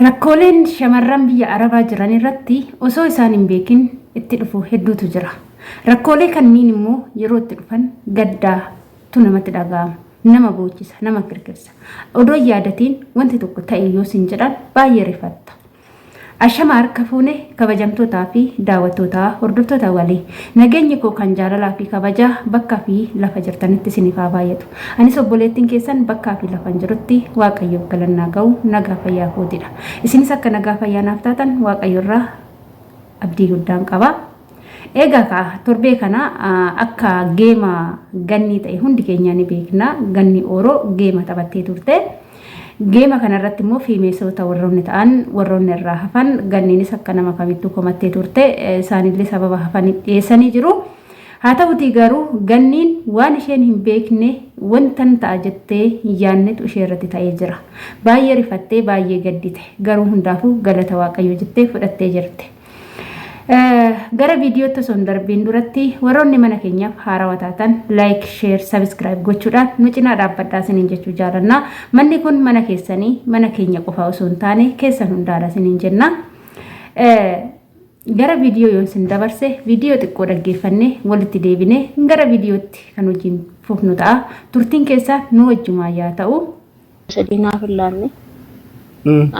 Rakkooleen shamarran biyya Arabaa jiran irratti osoo isaan hin beekin itti dhufu hedduutu jira. Rakkoolee kanneen immoo yeroo itti dhufan gaddaatu namatti dhaga'ama. Nama bochisa, nama kirkirsa. Odoo yaadatiin wanti tokko ta'e yoo sin jedhan baay'ee rifatta. Ashama harka fuune kabajamtootaa fi daawwattootaa hordoftoota walii nageenyi koo kan jaalalaa fi kabajaa bakka fi lafa jirtanitti isiniif haa baay'atu. Anis obboleettiin keessan bakka fi lafa jirutti Waaqayyoof galannaa ga'u nagaa fayyaa kootidha. Isinis akka nagaa fayyaa naaf taatan Waaqayyo irraa abdii guddaan qaba. Egaa torbee kana akka geema ganni ta'e hundi keenya ni beekna. Ganni Oroo geema taphattee turte. Geema kanarratti immoo fiimeessota warroonni ta'an warroonni irraa hafan ganniinis akka nama kamittuu komattee turte isaanillee sababa hafanii dhiyeessanii jiru. Haa ta'utii garuu ganniin waan isheen hin beekne wantan ta'a jettee hin yaannetu ishee irratti ta'ee jira. Baay'ee rifattee baay'ee gaddite garuu hundaafuu galata Waaqayyoo jettee fudhattee jirti. Gara viidiyootti osoo hin darbiin duratti warroonni mana keenyaaf haarawaa taatan like, share, subscribe gochuudhaan nu cinaa dhaabbadhaa isiniin jechuu jaalanna. Manni kun mana keessanii mana keenya qofa osoo hin taane keessan hundaadha isiniin jenna. Gara viidiyoo yoo isin dabarse viidiyoo xiqqoo dhaggeeffannee walitti deebinee gara viidiyootti kan wajjin fufnu ta'a. Turtiin keessaa nu wajjumaa yaa ta'u. Sadinaaf ilaalle.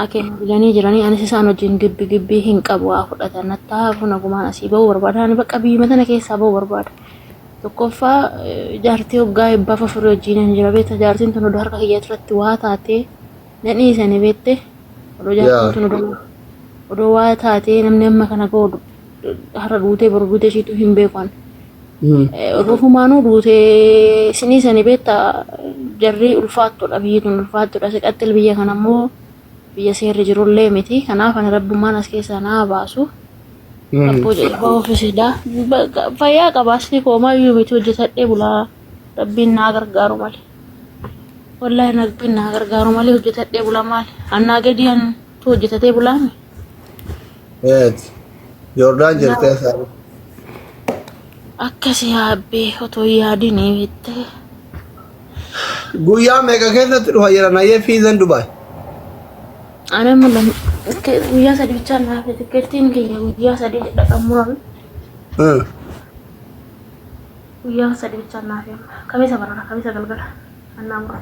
Akeenya bilanii jiranii anis isaan wajjin gibbii hin qabu waa fudhatan nattaa funa gumaan asii ba'uu barbaada. Ani bakka biyya matana keessaa ba'uu barbaada. Tokkoffaa jaartii hoggaa eebbaa fafurii wajjin hin jira beekta jaartiin tun odoo harka kiyyaa irratti waa taatee nan dhiisanii beekte odoo jaartiin tun odoo waa taatee namni amma kana ga'u har'a duutee boru duutee ishiitu hin beekan. Odoo fumaanuu duutee siniisanii beekta jarri ulfaattudha biyyi tun ulfaattudha siqattil biyya kana immoo biyya seerri jirullee miti kanaaf ani rabbummaan as keessaa naa baasu abboo jedhama ofiisidha fayyaa qabaasni koomaa iyyuu miti hojjetadhee bulaa rabbiin naa gargaaru malee wallaahi rabbiin naa gargaaru malee hojjetadhee bulaa maali annaa gadi tu hojjetatee bulaame. Joordaan jirtee isaa akkasii yaabbee otoo yaadinii beektee guyyaa meeqa keessatti dhufa jiran ayyee fiizan Dubaay. Ana mulam guyyaa sadii bichaa naaf tikkeettiin kiyya guyyaa sadii dhaqamuun guyyaa sadii bichaa naaf kamisa barara kamisa galgala annaa mura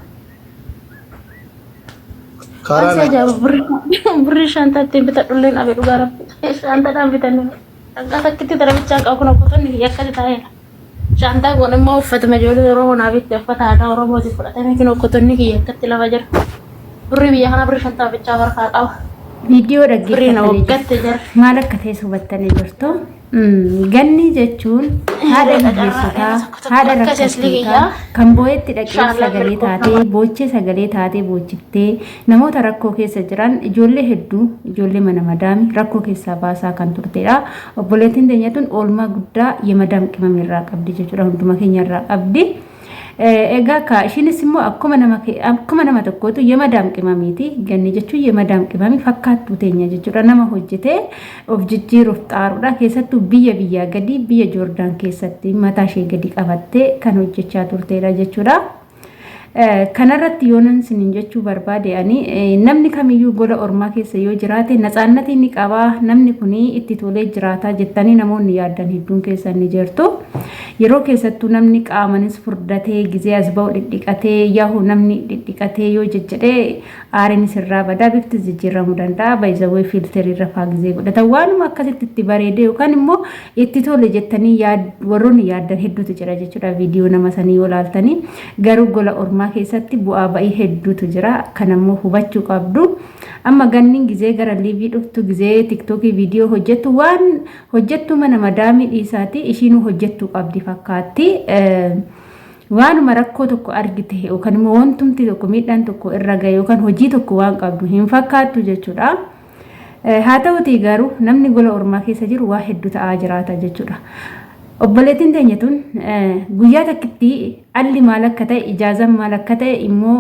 karaan ajaa'iba birri shanta ittiin bitadhulleen dhabe dhugaa rabbi shantaadhaan bitannee dhaqaa takkitti dara bichaa qabu kun akkotonni yakkati taa'eera shantaa kun immoo uffatuma ijoollee Oromoo naaf itti uffata aadaa Oromootiin fudhatamee kun akkotonni kiyya yakkatti lafa jira. Burri biyya kana burri shanta bichaa harkaa qaba. Viidiyoo dhaggeeffatanii maal akka ta'e hubattanii jirtu. Ganni jechuun haadha hiyyeessotaa, haadha rakkattoota kan boo'etti dhaqee sagalee taatee, boochee sagalee taatee boochiftee namoota rakkoo keessa jiran ijoollee hedduu ijoollee mana madaami rakkoo keessaa baasaa kan turtedha. Obboleettiin teenya tun oolmaa guddaa yemadaam qimamii irraa qabdi jechuudha hunduma keenya irraa qabdi. Egaa ka ishinis immoo akkuma nama tokkootu yemadaam qimamiiti. Ganni jechuun yemadaam qimamii fakkaattuu teenya jechuudha. Nama hojjetee of jijjiiruuf xaaruudha. Keessattuu biyya gadi biyya Joordaan keessatti mataa ishee gadi qabattee kan hojjechaa turtedha jechuudha. Kanarratti yoonan sinin jechuu barbaade ani namni kamiyyuu gola ormaa keessa yoo jiraate natsaannati ni qaba. Namni kuni itti tolee jiraata jettanii namoonni yaaddan hedduun keessan ni jirtu. Yeroo keessattuu namni qaamanis furdatee gizee as ba'u dhidhiqatee yaa'u namni dhidhiqatee yoo jejjedhee aarinis irraa badaa bifti jijjiiramuu danda'a. Baay'izawee fiilterii irra faa gizee godhata waanuma akkasitti itti bareedee yookaan immoo itti tole jettanii warroonni yaaddan hedduutu jira jechuudha. Viidiyoo nama sanii yoo laaltanii garuu gola ormaa keessatti bu'aa ba'ii hedduutu jira. Kanammoo hubachuu qabdu. Amma ganniin gizee gara liivii dhuftu gizee tiktookii viidiyoo hojjettu waan hojjettu mana madaamii dhiisaati ishiinuu hojjettuu qabdi fakkaatti. Waanuma rakkoo tokko argite yookaan immoo wantumti tokko miidhaan tokko irra gahe yookaan hojii tokko waan qabdu hin fakkaattu jechuudha. Haa ta'utii garuu namni gola ormaa keessa jiru waa hedduu ta'aa jiraata jechuudha. Obboleettiin teenya tun guyyaa takkitti alli maal akka ta'e ijaazan maal akka ta'e immoo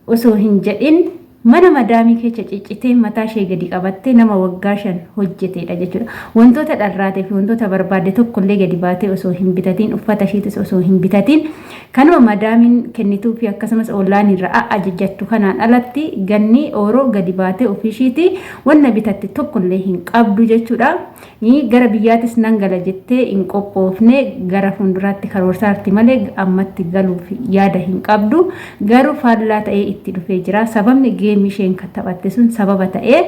osoo hin jedhin mana madaamii keessa ciccitee mataa ishee gadi qabattee nama waggaa 5 hojjetedha jechuudha. Wantoota dharraatee fi wantoota barbaadde tokkollee gadi baatee osoo hin bitatiin uffata isheetis osoo hin bitatiin kanuma madaamiin kennituu fi akkasumas ollaan irra ajajattu kanaan alatti ganni ooroo gadi baatee ofii isheetii wanna bitatte tokkollee hin qabdu jechuudha. Gara biyyaatis nan gala jettee hin qophoofne gara fuulduraatti karoorsaarti malee ammatti galuuf yaada hin qabdu. Garuu faallaa ta'ee itti dhufee jira. Sababni geemii isheen taphatte sun sababa ta'ee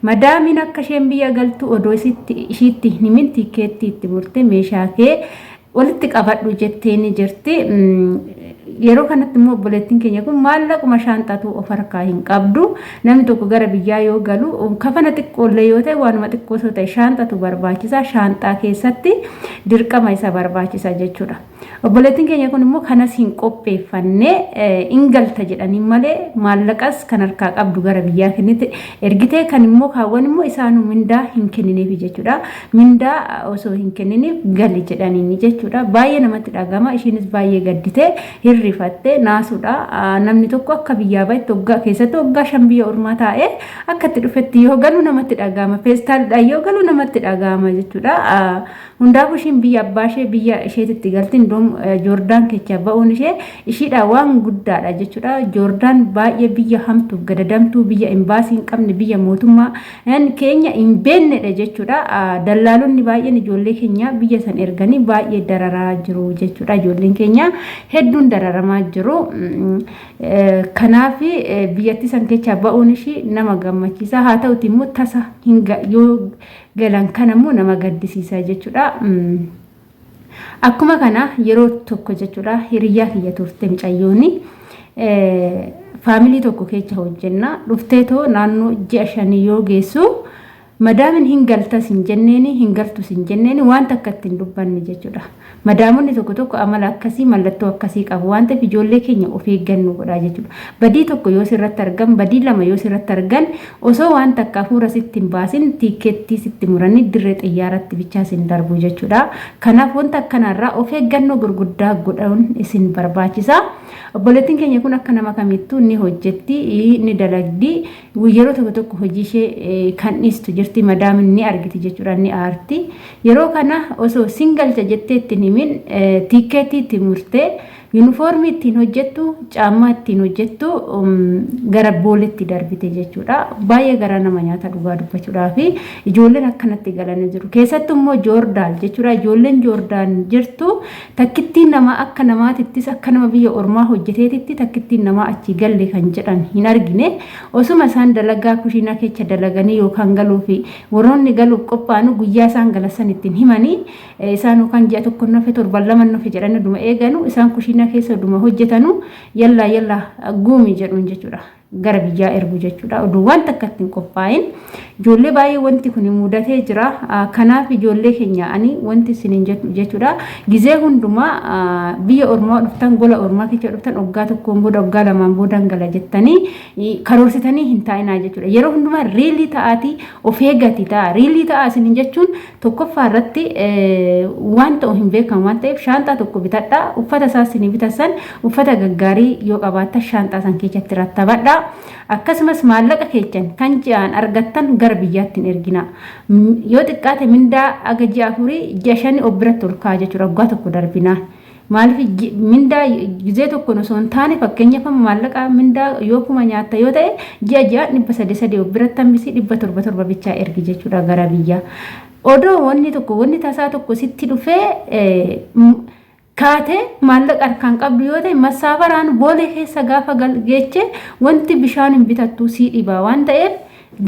madaamiin akka isheen biyya galtu odoo ishiitti himin tikeetti itti murte meeshaa kee walitti qabadhu jetteeni jirti. Yeroo kanatti immoo obboleettiin keenya kun maallaquma shaanxatu of harkaa hin qabdu. Namni tokko gara biyyaa yoo galu kafana xiqqoollee yoo ta'e waanuma xiqqoo soo ta'e shaanxatu barbaachisa. Shaanxaa keessatti dirqama isa barbaachisa jechuudha. Obboleettiin keenya kun immoo kanas hin qopheeffanne hin galta jedhanii malee maallaqas kan harkaa qabdu gara biyyaa kennite ergitee kan immoo kaawwan immoo isaanuu mindaa hin kennineef jechuudha. Mindaa osoo hin kenniniif gali jedhanii jechuudha. Baay'ee namatti dhagama. Ishiinis baay'ee gadditee hirrifattee naasuudha. Namni tokko akka biyyaa baay'ee waggaa keessatti waggaa 5 biyya ormaa taa'ee akka itti dhufetti yoo galu namatti dhagama. Feestaalidhaan yoo galu namatti dhagama jechuudha. Hundaafuu ishiin biyya abbaa ishee biyya isheetitti galti. Indoom Joordaan keessa ba'uun ishiidha waan guddaadha jechuudha. Joordaan baay'ee biyya hamtuuf gadadamtuu biyya imbaasii hin qabne biyya mootummaa keenya hin beennedha jechuudha. Dallaalonni baay'een ijoollee keenya biyya san erganii baay'ee dararaa jiru jechuudha. Ijoolleen keenya hedduun dararamaa jiru. Kanaaf biyyatti san keessa ba'uun ishii nama gammachiisa. Haa ta'uti immoo tasa yoo galan kanammoo nama gaddisiisa jechuudha. Akkuma kana yeroo tokko jechuudha hiriyyaa kiyya turte mucayyooni faamilii tokko keessa hojjenna dhufteetoo naannoo 6 yoo geessu madaamin hin galtas hin jenneeni hin galtus hin jenneeni waan takka ittiin dubbanne jechuudha. Madaamonni tokko amala akkasii mallattoo akkasii qabu waan ta'eef ijoollee keenya of eeggannoo godhaa jechuudha. Badii tokko yoo sirratti argan badii lama yoo sirratti argan osoo waan takka hafuura sitti hin baasin tiikeettii sitti muranii dirree xiyyaaratti bichaa isin darbu jechuudha. Kanaaf wanta akkanarraa of eeggannoo gurguddaa godhuun isin barbaachisa. Obboleettiin keenya kun akka nama kamittuu ni hojjetti ni dalagdi yeroo tokko hojii ishee kan dhiistu jirti madaamin ni argiti jechuudha ni aarti. Yeroo kana osoo singalcha jettee ittiin himin tiikeettii itti murtee Uniformi ittiin hojjettu, caammaa ittiin hojjettu gara booletti darbite jechuudha. Baay'ee gara nama nyaata dhugaa dubbachuudhaaf ijoolleen akkanatti galanii jiru. Keessattuu immoo Joordaan jechuudha. Ijoolleen Joordaan jirtu takkittiin nama akka namaatittis akka nama biyya ormaa hojjeteetitti takkittiin nama achi galle kan jedhan hin argine. Osuma isaan dalagaa kushiinaa keessa dalaganii yookaan galuufi warroonni galuuf qophaa'an guyyaa isaan galasan ittiin himanii isaan yookaan ji'a tokko nafe torban lama nafe jedhanii dhuma eeganu isaan kushiinaa keessa dhuma hojjetanu yalla guumi jedhuun jechuudha. Gara biyyaa ergu jechuudha. Oduu waan takkatti hin qophaa'in ijoollee baay'ee wanti kun mudatee jira. Kanaaf ijoollee keenya ani wanti isiniin jechuudha. Gizee hundumaa biyya ormaa dhuftan gola ormaa keessa dhuftan waggaa tokkoon booda waggaa lamaan booda gala jettanii karoorsitanii hin taa'inaa jechuudha. Yeroo hundumaa riilii ta'aatii of eeggati ta'a. Riilii ta'aa isiniin jechuun tokkoffaa irratti waan ta'u hin beekamu waan ta'eef shaanxaa tokko bitadhaa. Uffata isaa isinii bitassan uffata gaggaarii yoo qabaattan shaanxaa san keessatti rattabadhaa. Akkasumas maallaqa keessan kan ji'aan argattan gara biyyaatti hin ergina. Yoo xiqqaate mindaa aga ji'a afurii ji'a 5 obbiratti ol kaa'aa jechuudha waggaa tokko darbinaan. Maaliif mindaa gizee tokko osoo hin taane fakkeenyaaf maallaqa mindaa yoo kuma nyaatta yoo ta'e ji'a 300 obbiratti hambisii 700 bichaa ergi jechuudha gara biyyaa. Odoo wanni tasaa tokko sitti dhufee kaate maallaqa harkaan qabdu yoo ta'e masaafaraan boolee keessa gaafa geeche wanti bishaan hin bitattu sii dhibaa waan ta'eef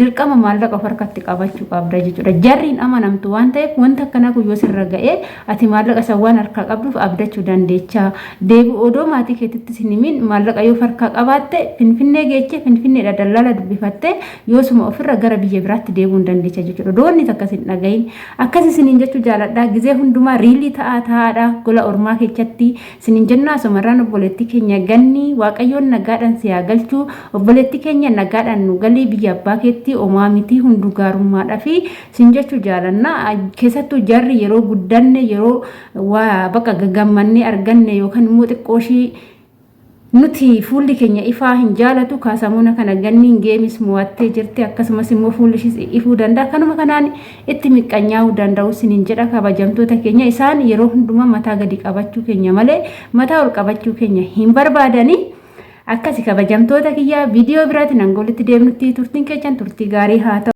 dirqama maallaqa of harkatti qabachuu qabda jechuudha. Jarriin amanamtu waan ta'eef wanta akkanaa kun yoo sirra ga'ee ati maallaqa san waan harkaa qabduuf abdachuu dandeecha. Deebi'u odoo maatii keetitti sinimin maallaqa yoo harkaa qabaatte finfinnee geechee finfinneedha dallala dubbifatte yoosuma ofirra gara biyya biraatti deebi'uu dandeecha jechuudha. Doonni takkasin dhagayin akkas isiniin jechuu jaaladha. Gizee hundumaa riilii ta'aadha gola ormaa keessatti isiniin jennaa somarraan obboleettii keenya ganni waaqayyoon nagaadhaan siyaa galchuu obboleettii keenya nagaadhaan nu galii biyya abbaa omaa miti hundu gaarummaadhaa fi sin jechuu jaalanna keessattuu jarri yeroo guddanne yeroo waa bakka gammanne arganne yookaan immoo xiqqooshii nuti fuulli keenya ifaa hin jaalatu kaasamuuna kana ganniin geemis mo'attee jirti akkasumas immoo fuulli ishis ifuu danda'a kanuma kanaan itti miqqanyaa'uu danda'u siniin jedha kabajamtoota keenya isaan yeroo hundumaa mataa gadi qabachuu keenya malee mataa ol qabachuu keenya hin barbaadani akkasi kabajamtoota kiyya viidiyoo biraatiin angolitti deemnutti turtiin keessan turtii gaarii haa ta'u.